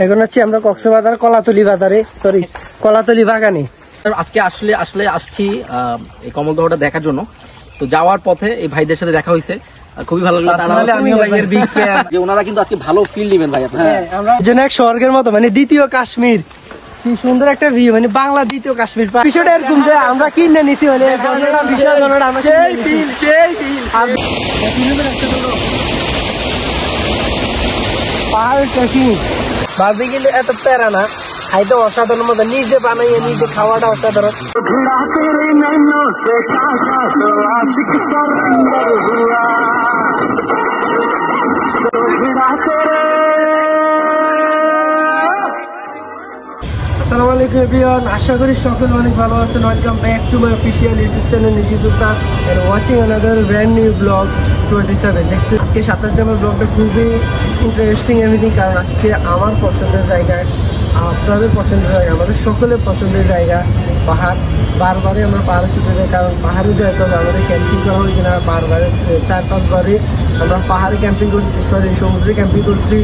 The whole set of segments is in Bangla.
এখন হচ্ছে আমরা কক্সবাজার কলাতলি বাজারে, সরি কলাতলি বাগানে। আজকে আসলে আসছি এই কমলদহটা দেখার জন্য। তো যাওয়ার পথে এই ভাইদের সাথে দেখা হয়েছে, খুবই ভালো লাগলো। যে ওনারা কিন্তু আজকে ভালো ফিল নেবেন ভাই আপনারা। আমরা যেন এক স্বর্গের মতো, মানে দ্বিতীয় কাশ্মীর, কি সুন্দর একটা ভিউ, মানে বাংলা দ্বিতীয় কাশ্মীর। বিষয়টা এরকম যে আমরা কিনে নিছি, মানে বিশাল পাহাড় ট্রেকিং ভাবি কিন্তু এত প্যারা না, খাইতে অসাধারণ মতো, নিজে বানাইয়ে নিজে খাওয়াটা অসাধারণ। আসসালামু আলাইকুম এভরিওয়ান, আশা করি সকলে অনেক ভালো আছেন। Welcome back to my official YouTube channel Nishi Sultan and watching another brand new vlog 27। দেখতে আজকে 27 নম্বর ব্লগটা খুবই ইন্টারেস্টিং এভরিথিং, কারণ আজকে আমার পছন্দের জায়গায়, আপনাদের পছন্দের জায়গা, আমাদের সকলের পছন্দের জায়গা পাহাড়। বারবারই আমরা পাহাড়ে ছুটে যাই, কারণ পাহাড়ে যেতে হবে, আমাদের ক্যাম্পিং করা হয়েছে না বারবারে, 4-5 বারে আমরা পাহাড়ে ক্যাম্পিং করছি, সরি সমুদ্রে ক্যাম্পিং করছি,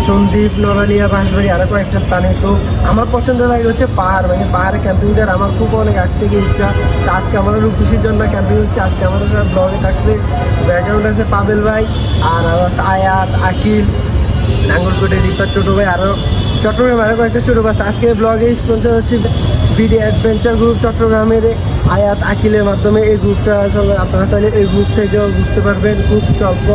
সন্দ্বীপ, নড়ালিয়া, বাঁশবাড়ি, আরও কয়েকটা স্থানে। তো আমার পছন্দের লাগে হচ্ছে পাহাড়, মানে পাহাড়ে ক্যাম্পিং করার আমার খুব অনেক আগ থেকে ইচ্ছা। তো আজকে আমাদের খুশির জন্য ক্যাম্পিং হচ্ছে। আজকে আমাদের সাথে ব্লগে থাকছে, ব্যাকগ্রাউন্ড আছে পাবেল ভাই, আর আছে আয়াত, আকিল, নাঙ্গলকোটের রিপার ছোটো ভাই, আরও চট্টগ্রামে আরও কয়েকটা ছোটো বাস। আজকে ব্লগে স্পন্সর হচ্ছে বিডি অ্যাডভেঞ্চার গ্রুপ চট্টগ্রামের আয়াত, আকিলের মাধ্যমে। এই গ্রুপটা আসলে আপনারা চাইলে এই গ্রুপ থেকেও ঘুরতে পারবেন খুব স্বল্প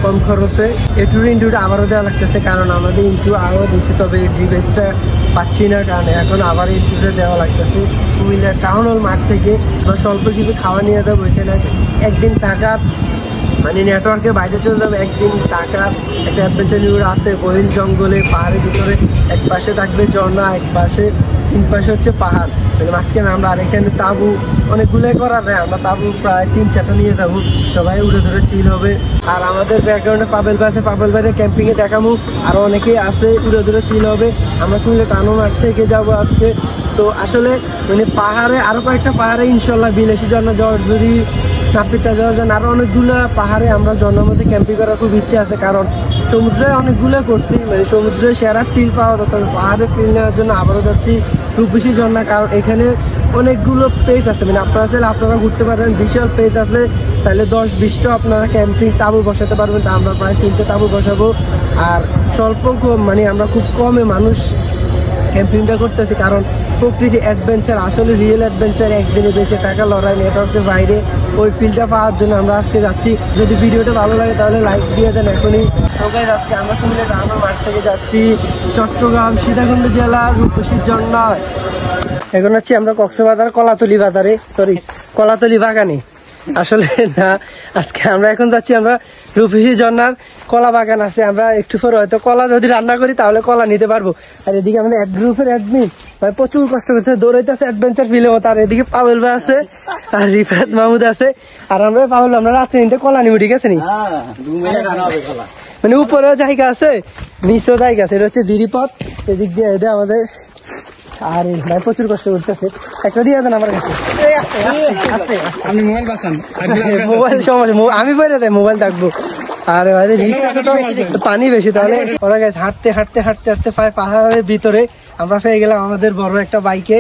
কম খরচে। এটুর ইন্টুটা আবারও দেওয়া লাগতেছে, কারণ আমাদের ইন্টু আরও দিচ্ছি, তবে এই ডিভাইসটা পাচ্ছি না, কারণ এখন আবার ইন্টুটা দেওয়া লাগতেছে। কুমিল্লা টাউন হল মাঠ থেকে আমরা স্বল্প কিছু খাওয়া নিয়ে যাবো, এখানে একদিন টাকার মানে নেটওয়ার্কের বাইরে চলে যাবে, একদিন টাকার একটা অ্যাডভেঞ্চার নিউ রাতে বহিল জঙ্গলে পাহাড়ের ভিতরে, এক পাশে থাকবে ঝর্ণা, এক পাশে, তিন পাশে হচ্ছে পাহাড়, মানে মাঝখানে আমরা। আর এখানে তাঁবু অনেকগুলোই করা যায়, আমরা তাঁবু প্রায় 3-4টা নিয়ে যাবো, সবাই উড়ে ধরে চিল হবে। আর আমাদের ব্যাকগ্রাউন্ডে পাবেল ভাই আছে, পাবেল ভাইয়ের ক্যাম্পিংয়ে দেখাবো, আরও অনেকেই আছে, উড়ে ধরে চিল হবে। আমরা কুমিল্লা টানো মাঠ থেকে যাবো আজকে। তো আসলে মানে পাহাড়ে আরও কয়েকটা পাহাড়ে ইনশাল্লাহ বিলাসী ঝর্ণা, জর্জরি, নাপিতা জর্জন, আরও অনেকগুলো পাহাড়ে আমরা ঝর্ণার মধ্যে ক্যাম্পিং করার খুব ইচ্ছে আছে, কারণ সমুদ্রে অনেকগুলো করছি, মানে সমুদ্রে সেরা ফিল পাওয়া যেত, পাহাড়ে ফিল নেওয়ার জন্য আবারও যাচ্ছি রূপসী ঝর্ণা, কারণ এখানে অনেকগুলো পেজ আছে, মানে আপনারা চাইলে আপনারা ঘুরতে পারবেন, বিশাল পেজ আছে, চাইলে 10-20টা আপনারা ক্যাম্পিং তাঁবু বসাতে পারবেন। তা আমরা প্রায় 3টে তাঁবু বসাবো, আর স্বল্প মানে আমরা খুব কমে মানুষ ক্যাম্পিংটা করতেছি, কারণ প্রকৃতি অ্যাডভেঞ্চার, আসলে রিয়েল অ্যাডভেঞ্চার, একদিনে বেঁচে টাকা লড়াই, নেটওয়ার্কের বাইরে ওই ফিলটা পাওয়ার জন্য আমরা আজকে যাচ্ছি। যদি ভিডিওটা ভালো লাগে তাহলে লাইক দিয়ে দেন এখনই। সবাই আজকে আমরা কুমিল্লা টাউন মাঠ থেকে যাচ্ছি চট্টগ্রাম সীতাকুণ্ড জেলা রূপসীর ঝর্ণায়। এখন হচ্ছে আমরা কক্সবাজার কলাতলি বাজারে, সরি কলাতলি বাগানে। আসলে না, আজকে আমরা এখন যাচ্ছি, আমরা রূপসী ঝর্ণার কলা বাগান আছে, আমরা একটু পরে হয়তো কলা যদি রান্না করি তাহলে কলা নিতে পারবো। আর এদিকে আমাদের গ্রুপের অ্যাডমিন ভাই প্রচুর কষ্ট করতে দৌড়াইতেছে অ্যাডভেঞ্চার ফিলে মতো। আর এদিকে পাবেল ভাই আছে, আর রিফাত মাহমুদ আছে, আর আমরা পাবেল আমরা রাত্রে নিতে কলা নিব, ঠিক আছে নি? মানে উপরেও জায়গা আছে, নিচেও জায়গা আছে, এটা হচ্ছে দিরিপথ, এদিক দিয়ে এদের আমাদের। আর ভাই প্রচুর কষ্ট করতেছে, একটা দিয়ে দেন আমার কাছে। আপনি মোবাইল পাচ্ছেন, মোবাইল সমস্যা, আমি বলে দেয় মোবাইল থাকবো। আরে ভাই তো পানি বেশি, তাহলে ওরা গেছে হাঁটতে হাঁটতে হাঁটতে হাঁটতে প্রায় পাহাড়ের ভিতরে আমরা পেয়ে গেলাম আমাদের বড় একটা বাইকে,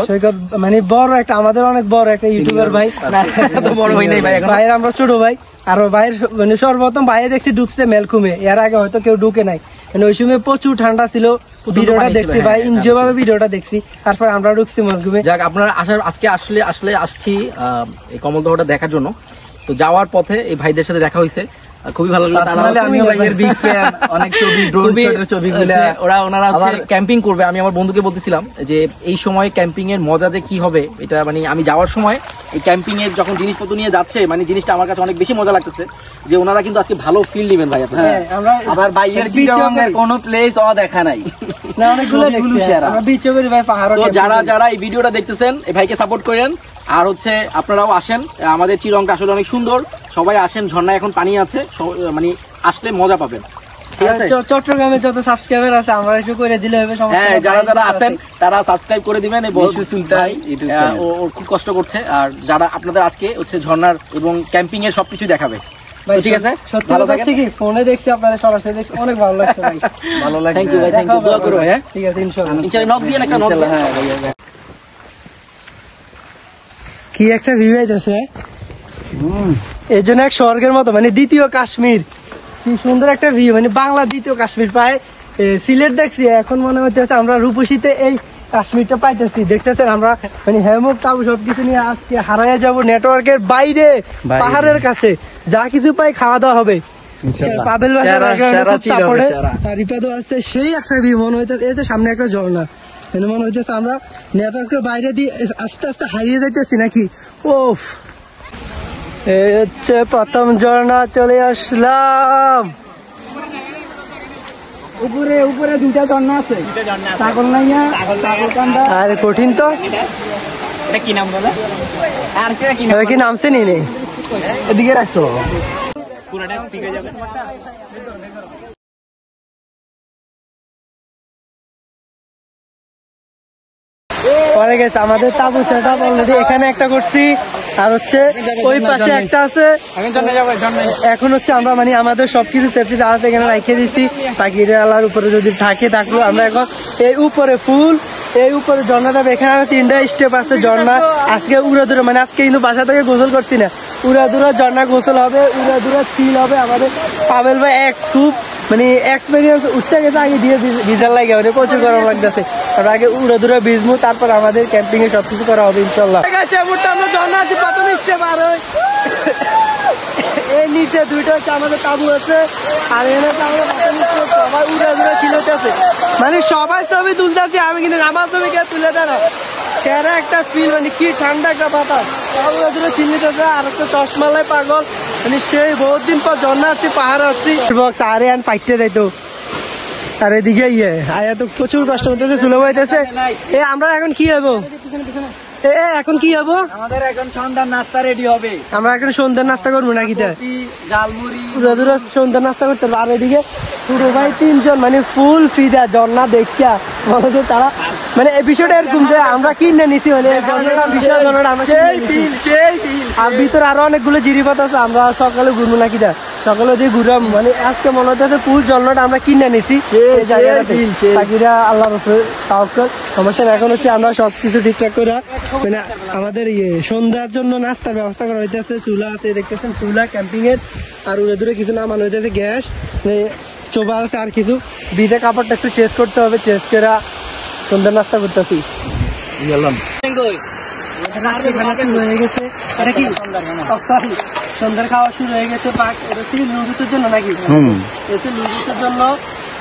সৈকত, মানে বড় একটা, আমাদের অনেক বড় একটা ইউটিউবার ভাই, ভাইয়ের আমরা ছোট ভাই। আর ভাইয়ের মানে সর্বপ্রথম ভাইয়ে দেখছি ঢুকছে মেলকুমে, এর আগে হয়তো কেউ ঢুকে নাই, মানে ওই সময় প্রচুর ঠান্ডা ছিল। ভিডিওটা দেখছি ভাই, এনজয় ভাবে ভিডিওটা দেখছি, তারপর আমরা ঢুকছি মেলকুমে। যাক, আপনারা আজকে আসছি এই কমলদহটা দেখার জন্য। তো যাওয়ার পথে এই ভাইদের সাথে দেখা হয়েছে, খুবই ভালো লাগলো। ওনারা ক্যাম্পিং করবে। আমি আমার বন্ধুকে বলতেছিলাম যে এই সময় ক্যাম্পিং এর মজা যে কি হবে, এটা মানে আমি যাওয়ার সময় এই ক্যাম্পিং এর যখন জিনিসপত্র নিয়ে যাচ্ছে, মানে জিনিসটা আমার কাছে অনেক বেশি মজা লাগতেছে, যে ওনারা কিন্তু আজকে ভালো ফিল নেবেন ভাই আপনারা। আবার বাইরের চিটাগাংয়ের কোনো প্লেস দেখা নাই, না অনেকগুলো দেখছি আমরা বিচে করি ভাই পাহাড়। তো যারা এই ভিডিওটা দেখতেছেন এই ভাইকে সাপোর্ট করেন, আর হচ্ছে আপনারাও আসেন, আমাদের চিরংটা আসলে অনেক সুন্দর, সবাই আসেন, ঝর্ণায় এখন পানি আছে, মানে আসলে মজা পাবেন। চট্টগ্রামে যত সাবস্ক্রাইবার আছে আমরা একটু করে দিলে হবে। হ্যাঁ, যারা আছেন তারা সাবস্ক্রাইব করে দিবেন। ও খুব কষ্ট করছে, আর যারা আপনাদের আজকে হচ্ছে ঝর্ণার এবং ক্যাম্পিং এর সবকিছু দেখাবে। ভাই ঠিক আছে, সত্যি ভালো কথা থাকেন। হচ্ছে কি ফোনে দেখছি আপনারা সরাসরি দেখছি অনেক ভালো লাগছে ভাই। ভালো লাগে। থ্যাংক ইউ ভাই, থ্যাংক ইউ, দোয়া করো ভাই। হ্যাঁ ঠিক আছে ইনশাআল্লাহ। ইনশাআল্লাহ নক দিয়ে একটা নক দিয়ে। হ্যাঁ ভাইয়া। কি একটা ভিউ আইতেছে এই জন্য এক স্বর্গের মতো, মানে দ্বিতীয় কাশ্মীর, কি সুন্দর একটা ভিউ, মানে বাংলা দ্বিতীয় কাশ্মীর পায়। সিলেট দেখছি, এখন মনে হচ্ছে আমরা রূপসীতে এই কাশ্মীরটা পাইতেছি। দেখতেছেন আমরা মানে হেমক তাবু সবকিছু নিয়ে আজকে হারাইয়া যাব নেটওয়ার্কের বাইরে, পাহাড়ের কাছে যা কিছু পাই খাওয়া দাওয়া হবে। পাবেল রিপাদও আছে, সেই একটা ভিউ মনে হইতেছে। এই তো সামনে একটা ঝর্ণা, মনে হইতেছে আমরা নেটওয়ার্কের বাইরে দিয়ে আস্তে আস্তে হারিয়ে যাইতেছি নাকি। ওফ, এই হচ্ছে প্রথম ঝর্ণা, চলে আসলাম। উপরে উপরে দুইটা ঝর্ণা আছে, ছাগল নাইয়া ছাগল কান্দা। আর কঠিন তো, এটা কি নাম বলে? আর কি নাম? কি নামছে নি নেই এদিকে রাখছো। পুরোটা ঠিক হয়ে যাবে। পরে গেছে আমাদের তাবু সেটআপ অলরেডি এখানে একটা করছি, আর হচ্ছে ওই পাশে একটা আছে। এখন হচ্ছে আমরা মানে আমাদের সবকিছু সেফটি আছে এখানে রেখে দিচ্ছি। পাখির আলার উপরে যদি থাকে থাকলো, আমরা এখন এই উপরে ফুল, এই উপরে ঝর্ণাটা, এখানে 3টা স্টেপ আছে ঝর্ণা। আজকে উড়াদুরা, মানে আজকে কিন্তু বাসা থেকে গোসল করছি না, উড়াদুরা ঝর্ণা গোসল হবে, উড়াদুরা চিল হবে। আমাদের পাবেল ভাই খুব মানে এক্সপেরিয়েন্স উঠতে গেছে, আগে দিয়ে ভিজার লাগে, মানে প্রচুর গরম লাগতেছে। আমরা আগে উড়াদুরা ভিজবো, তারপর আমাদের ক্যাম্পিং এ সবকিছু করা হবে ইনশাল্লাহ। আমরা ঝর্ণা আছি, প্রথম স্টেপ আর এই নিচে দুইটা হচ্ছে আমাদের তাবু আছে, আর এখানে সবাই উড়াদুরা চিলেতেছে, মানে সবাই ছবি তুলতেছি। আমি কিন্তু আমার ছবি কে তুলে দেয় না, সেরা একটা ফিল, মানে কি ঠান্ডা একটা বাতাস, উড়াদুরা চিল্লিতেছে। আর একটা চশমালাই পাগল, মানে সেই বহুত দিন পর ঝর্ণা আসছি, পাহাড় আসছি। আরে আন পাইতে যাইতো, আর এদিকে আয়া তো প্রচুর কষ্ট করতেছে, চুলো বইতেছে। আমরা এখন কি হবো, এখন কি হবো? আমাদের এখন সন্ধ্যার নাস্তা রেডি হবে। আমরা এখন সন্ধ্যার নাস্তা করবো নাকি? জালমুড়ি উড়াদুরা সন্ধ্যার নাস্তা করতে পারবো। আর এদিকে পুরো ভাই 3জন মানে ফুল ফিদা ঝর্ণা দেখিয়া, মনে হচ্ছে তারা মানে এই বিষয়টা এরকম যে আমরা কিনে নিছি, মানে বিশাল ঝর্ণাটা আমরা আর ভিতরে আরো অনেকগুলো জিরিপাত আছে। আমরা সকালে ঘুরবো নাকি, সকালে দিয়ে ঘুরাম, মানে আজকে মনে হচ্ছে ফুল ঝর্ণাটা আমরা কিনে নিছি। পাখিরা আল্লাহর উপরে তাওয়াক্কুল, সমস্যা না। এখন হচ্ছে আমরা সবকিছু ঠিকঠাক করে, মানে আমাদের সন্ধ্যার জন্য নাস্তার ব্যবস্থা করা হইতেছে। চুলা আছে দেখতেছেন, চুলা ক্যাম্পিং এর। আর উড়ে দূরে কিছু নামানো হইতেছে, গ্যাস, চোবা আছে, আর কিছু বিদে কাপড়টা একটু চেঞ্জ করতে হবে। চেঞ্জ করে সন্ধ্যার নাস্তা করতেছি। শুরু হয়ে গেছে, এটা কি সরি সন্ধ্যার খাওয়া শুরু হয়ে গেছে। এটা হচ্ছে নুডলসের জন্য নাকি, হচ্ছে নুডলসের জন্য।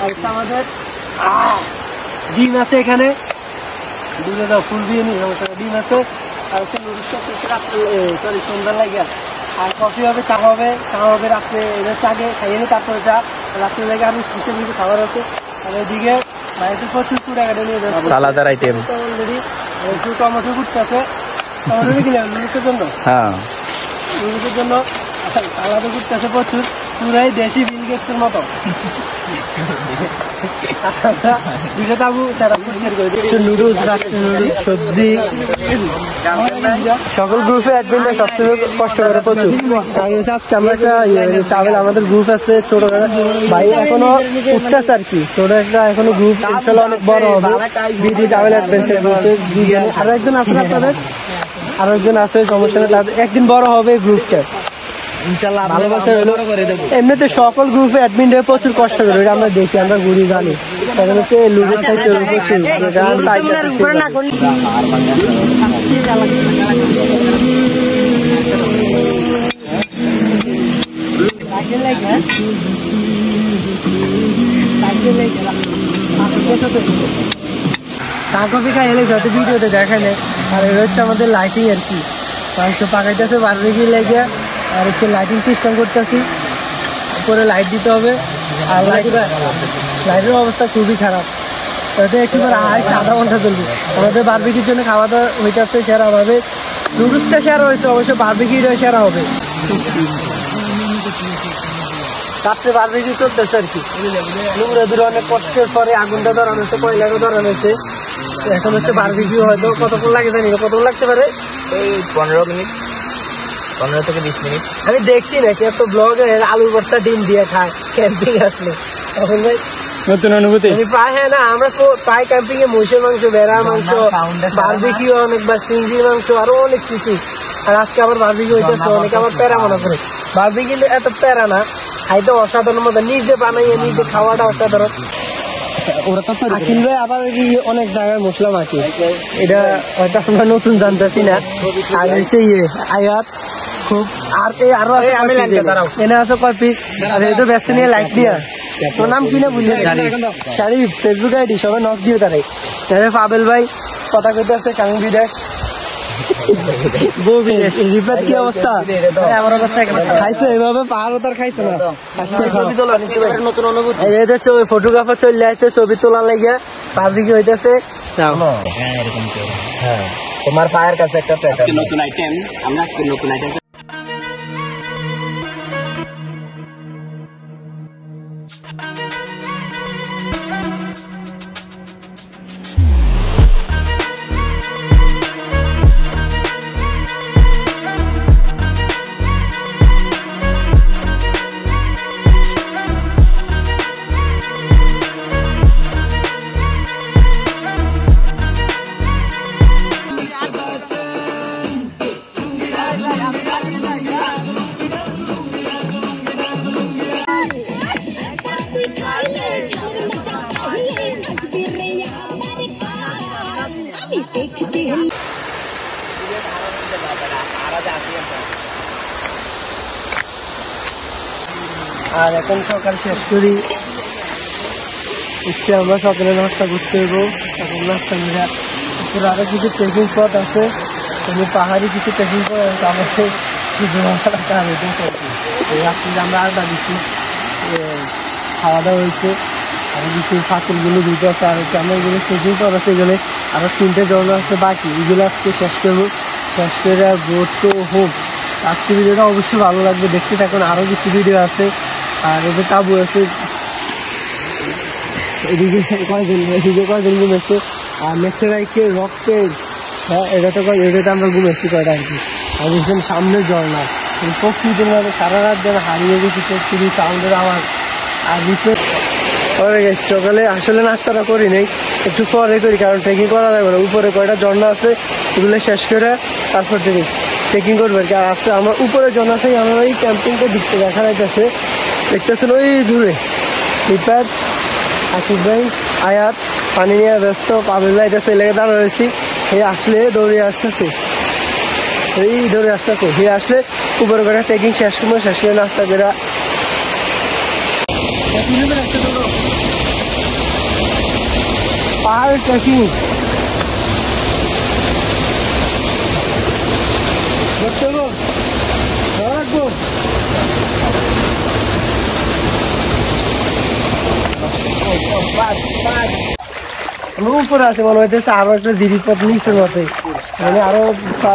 আর হচ্ছে আমাদের ডিম আছে এখানে, ডিমে দাও ফুল দিয়ে নি, ডিম আছে। আর হচ্ছে নুডলসটা সরি সন্ধ্যার লাগে। আর কফি হবে, চা হবে, চা হবে রাত্রে, চাকে খাইয়ে নি, তারপরে চা রাত্রে লেগে আমি স্পেশাল কিছু খাবার আছে। আর এদিকে বাইরে প্রচুর টাকাটা নিয়ে যাচ্ছে আলাদার আইটেম অলরেডি। একটু টমেটো ঘুরতেছে, টমেটো কিনে নুডলসের জন্য, হ্যাঁ নুডলসের জন্য আলাদা ঘুরতেছে প্রচুর, পুরাই দেশি বিল গেটসের মতো। নুডলস, সবজি, সকল গ্রুপে অ্যাডমিনরা সবচেয়ে কষ্ট করে প্রচুর। আজকে আমরা একটা ট্রাভেল, আমাদের গ্রুপ আছে ছোট ভাই, এখনো উঠতেছে আর কি, ছোট একটা এখনো গ্রুপ, ইনশাল্লাহ অনেক বড় হবে। বিডি ট্রাভেল অ্যাডভেঞ্চার গ্রুপে আরো একজন আছে আপনাদের, আরো একজন আছে, সমস্যা নেই, একদিন বড় হবে গ্রুপটা ইনশাল্লাহ। ভালোবাসা হলো এমনিতে সকল গ্রুপে অ্যাডমিন হয়ে প্রচুর কষ্ট করে, ওটা আমরা দেখি, আমরা ঘুরি জানি। সেখানে হচ্ছে লুডো সাইতে প্রচুর কফি খাই এলে যত ভিডিওতে দেখা নেই। আর এটা হচ্ছে আমাদের লাইটিং আর কি, পাকাইতেছে বারবিকিউ লেগে। আর হচ্ছে লাইটিং সিস্টেম করতেছি, উপরে লাইট দিতে হবে। আর লাইটের অবস্থা খুবই খারাপ, তাতে একটু করে আধা ঘন্টা চলবে। আমাদের বারবিকিউর জন্য খাওয়া দাওয়া হইতেছে সেরা হবে, নুডলসটা সেরা হয়েছে, অবশ্য বারবিকিউটা সেরা হবে। রাত্রে বারবিকিউ চলতেছে আর কি, দূরে অনেক কষ্টের পরে আগুনটা ধরানো হচ্ছে, কয়লাটা ধরানো হচ্ছে। এখন হচ্ছে বারবিকিউ, হয়তো কতক্ষণ লাগে জানি না, কতক্ষণ লাগতে পারে, 15 মিনিট 15 থেকে 20 মিনিট। আমি দেখছি নাকি এত ব্লগে আলু ভর্তা ডিম দিয়ে খায় ক্যাম্পিং আসলে। তখন ভাই নতুন অনুভূতি আমি প্রায় হ্যাঁ না আমরা তো প্রায় ক্যাম্পিং এ মহিষের মাংস, ভেড়ার মাংস, বারবিকিউ অনেকবার, চিংড়ির মাংস, আরো অনেক কিছু। আর আজকে আবার বারবিকিউ হইতেছে, অনেক আবার প্যারা মনে করে। বারবিকিউ এত প্যারা না, খাইতে অসাধারণ মতো, নিজে বানাইয়ে নিজে খাওয়াটা অসাধারণ। আখিল ভাই আবার অনেক জায়গায় মশলা মাখি, এটা হয়তো আমরা নতুন জানতেছি না। আর হচ্ছে আয়াত খুব, আর এই আরো এনে আছে কয় পিস, আর এই তো ব্যস্ত নিয়ে লাইট দিয়া। তোর নাম কি না বুঝলি? শারিফ, ফেসবুক আইডি, সবাই নক দিও তারাই। পাবেল ভাই কথা কইতে আছে, স্বামী বিদেশ, কি অবস্থা? খাইছে এভাবে পাহাড় তার খাইছে না। নতুন অনুভূতি, ফটোগ্রাফার চলে আসছে ছবি তোলার লাগিয়া, পাবলিক হইতেছে। তোমার পায়ের কাছে একটা নতুন আইটেম, আমরা নতুন আইটেম আর এখন সকাল শেষ করি, আমরা সকালে নাস্তা করতে হইব। এখন নাস্তা নিয়ে উপরে আরো কিছু ট্রেকিং স্পট আছে, পাহাড়ি কিছু ট্রেকিং স্পট আমাদের রাত্রিতে আমরা আড্ডা দিচ্ছি, খাওয়া দাওয়া হয়েছে, আরো কিছু ফাঁকুলগুলো দুটো আছে, আর আমরা এগুলো ট্রেকিং স্পট আছে, এগুলো আরো 3টে ঝর্ণা আছে বাকি, এগুলো আজকে শেষ করবো। শেষ করে বোট তো হোক। আজকে ভিডিওটা অবশ্যই ভালো লাগবে, দেখতে থাকুন, আরো কিছু ভিডিও আছে। আর এই যে তাবু আছে, এদিকে কয়জন ঘুমেছে, আর মেক্সেরাইকে রককে, হ্যাঁ এটা তো এটাতে আমরা ঘুমেছি কয়টা আর কি। আর দেখছেন সামনে ঝর্ণা, প্রকৃতির মধ্যে সারা রাত যেন হারিয়ে গেছি প্রকৃতি সাউন্ডের আওয়াজ। আর পরে গেছি সকালে, আসলে নাস্তাটা করি নেই, একটু পরে করি, কারণ ট্রেকিং করা যাবে না। উপরে কয়টা ঝর্ণা আছে এগুলো শেষ করে তারপর ট্রেকিং করবে আর কি। আর আসছে আমার উপরে ঝর্ণা থেকে আমার ওই ক্যাম্পিংটা দিকতে দেখা যাইতেছে, দেখতেছেন ওই দূরে রিপাত, আকিব ভাই, আয়াত পানি নিয়ে ব্যস্ত, পাবেল ভাই এটা ছেলেকে দাঁড়া রয়েছি। এই আসলে দৌড়ে আসতেছে, এই দৌড়ে আসতেছে, হে আসলে উপরে করে ট্রেকিং শেষ করবো, শেষ করে নাস্তা করে পাহাড় ট্রেকিং রাখবো। উপরে আছে মনে হইতেছে আরো একটা জিরিপথ নিচের মতে, মানে আরো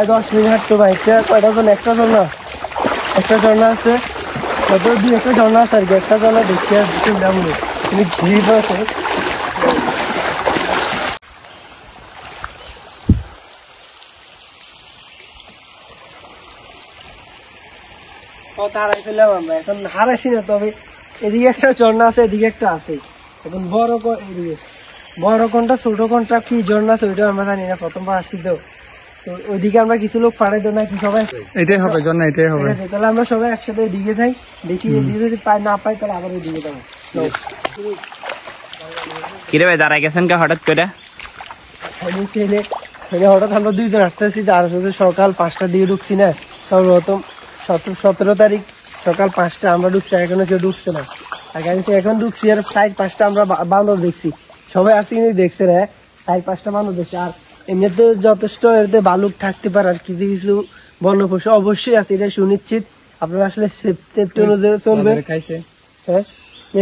10 মিনিট হাঁটতে বাইকটা। কয়টা জন? একটা ঝর্ণা আছে, কত 2-1টা ঝর্ণা আছে আর কি। একটা ঝর্ণা দেখতে তুমি জিরিপথ আছে। হারাই ফেললাম আমরা, এখন হারাইছি না, তবে এদিকে একটা ঝর্ণা আছে, এদিকে একটা আছে। এখন এদিকে বড় কোনটা ছোট কোনটা কি ঝর্ণা আছে ওইটা আমরা জানি না, প্রথমবার আসছি তো। ওইদিকে আমরা কিছু লোক পাড়াই দেবো নাকি সবাই, এটাই হবে ঝর্ণা, এটাই হবে। তাহলে আমরা সবাই একসাথে এদিকে যাই, দেখি এদিকে যদি না পাই তাহলে আবার ওইদিকে যাবো। কিরে ভাই দাঁড়াই গেছেন কে হঠাৎ করে? হঠাৎ আমরা 2 জন আসতেছি, আর সকাল 5টার দিকে ঢুকছি না, সর্বপ্রথম 17 তারিখ সকাল 5টা আমরা ঢুকছি, এখনো কেউ ঢুকছে না। এখন ঢুকছি আর 4-5টা আমরা বান্দর দেখছি, সবাই আসছে কিন্তু দেখছে না, 4-5টা বান্দর দেখছে। আর এমনিতে যথেষ্ট এতে ভালুক থাকতে পারে, আর কিছু কিছু বন্য পশু অবশ্যই আছে, এটা সুনিশ্চিত। আপনারা আসলে সেফটি অনুযায়ী চলবে। হ্যাঁ,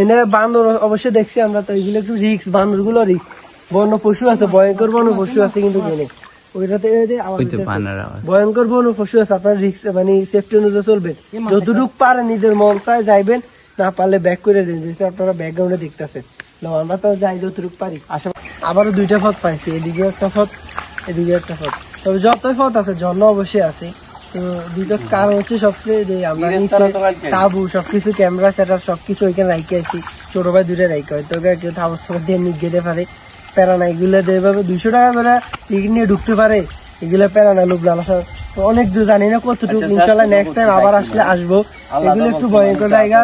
এনে বান্দর অবশ্যই দেখছি আমরা, তো এগুলো একটু রিক্স, বান্দর গুলো রিক্স। বন্য পশু আছে, ভয়ঙ্কর বন্য পশু আছে, কিন্তু ওইটাতে ভয়ঙ্কর বন্য পশু আছে, আপনার রিক্স মানে সেফটি অনুযায়ী চলবেন। যতটুকু পারে নিজের মন চায় যাইবেন, না পারলে ব্যাক করে দিন, যেহেতু আপনারা ব্যাকগ্রাউন্ডে দেখতেছেন। আমরা তো যাই যতটুকু পারি। আবারও 2টা পথ পাইছি, এদিকে একটা পথ, এদিকে একটা পথ। তবে যতই পথ আছে ঝর্ণা অবশ্যই আছে, তো বিকজ কারণ হচ্ছে সবচেয়ে যে আমরা নিচে তাবু সবকিছু ক্যামেরা সেটআপ সবকিছু ওইখানে রাখি আছি, ছোট ভাই দুটো রাখি হয়তো কেউ থাবস দিয়ে নিয়ে যেতে পারে, প্যারা না এগুলো যেভাবে 200 টাকা করে টিকিট নিয়ে ঢুকতে পারে, এগুলো প্যারা না লোক লালসা অনেক দূর জানি না কতটুকু। ইনশাল্লাহ নেক্সট টাইম আবার আসলে আসবো, এগুলো একটু ভয়ঙ্কর জায়গা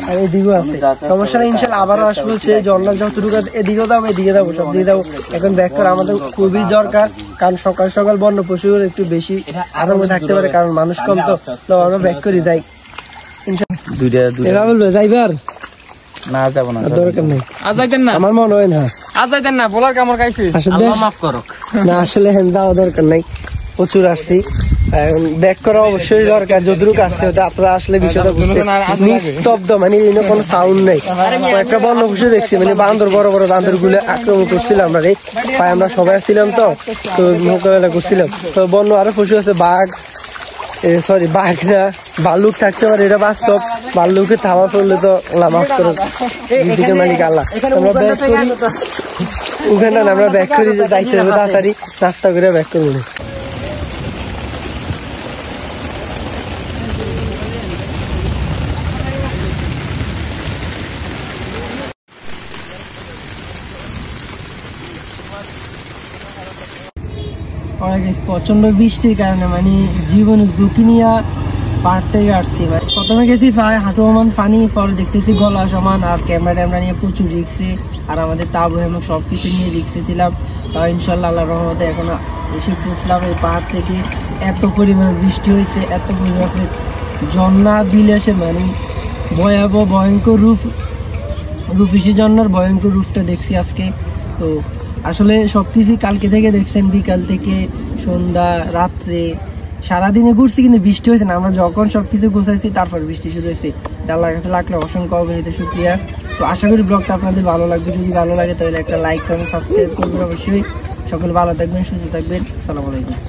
আর এদিকেও আছে সমস্যা নেই, ইনশাল্লাহ আবারও আসবো। সে জন্নার যতটুকু এদিকেও যাবো এদিকে যাবো সব দিকে যাবো। এখন ব্যাক করা আমাদের খুবই দরকার, কারণ সকাল সকাল বন্য পশুগুলো একটু বেশি আতঙ্ক থাকতে পারে, কারণ মানুষ কম তো আমরা ব্যাক করে যাই। বলবে যাইবার না যাবো না, দরকার নেই, আজ যাইতেন না, আমার মনে হয় না, আজ যাইতেন না, বলার কামড় খাইছি, মাফ করো না আসলে যাওয়া দরকার নাই, প্রচুর আসছি। ব্যাক করা অবশ্যই দরকার, যতটুকু আসতে হতো আপনারা আসলে বিষয়টা বুঝতে নিস্তব্ধ, মানে কোনো সাউন্ড নেই। একটা বন্য পশু দেখছি, মানে বান্দর, বড় বড় বান্দর গুলো আক্রমণ করছিলাম আমরা, ভাই আমরা সবাই ছিলাম তো মোকাবেলা করছিলাম। তো বন্য আরো পশু আছে, বাঘ সরি বাঘ না ভাল্লুক থাকতে পারে, এটা বাস্তব। ভাল্লুকে থামা পড়লে তো মাফ করো, দিদিকে মালিক আল্লাহ। আমরা ব্যাক করি ওখানে, আমরা ব্যাক করি যে যাইতে হবে তাড়াতাড়ি, নাস্তা করে ব্যাক করবো। প্রচন্ড বৃষ্টির কারণে মানে জীবনে ঝুঁকি নিয়ে পাহাড় থেকে আসছি। প্রথমে গেছি হাঁটু সমান পানি, পরে দেখতেছি গলা সমান, আর ক্যামেরা ট্যামেরা নিয়ে প্রচুর রিক্সে, আর আমাদের তাবু হেমক সব কিছু নিয়ে রিক্সে ছিলাম। তাও ইনশাল্লাহ আল্লাহ রহমতে এখন এসে পৌঁছলাম। এই পাহাড় থেকে এত পরিমাণ বৃষ্টি হয়েছে, এত পরিমাণে ঝর্ণা বিলাসে, মানে ভয়াবহ ভয়ঙ্কর রূপিসী ঝর্ণার ভয়ঙ্কর রূপটা দেখছি আজকে। তো আসলে সবকিছু কালকে থেকে দেখছেন, বিকাল থেকে সন্ধ্যা রাত্রে সারাদিনে ঘুরছি, কিন্তু বৃষ্টি হয়েছে না। আমরা যখন সবকিছু গোছাইছি তারপর বৃষ্টি শুরু হয়েছে। আল্লাহর কাছে লাগলো অসংখ্য অগণিত শুকরিয়া। তো আশা করি ব্লগটা আপনাদের ভালো লাগবে, যদি ভালো লাগে তাহলে একটা লাইক করেন, সাবস্ক্রাইব করবেন অবশ্যই। সকল ভালো থাকবেন, সুস্থ থাকবেন, আসসালামু আলাইকুম।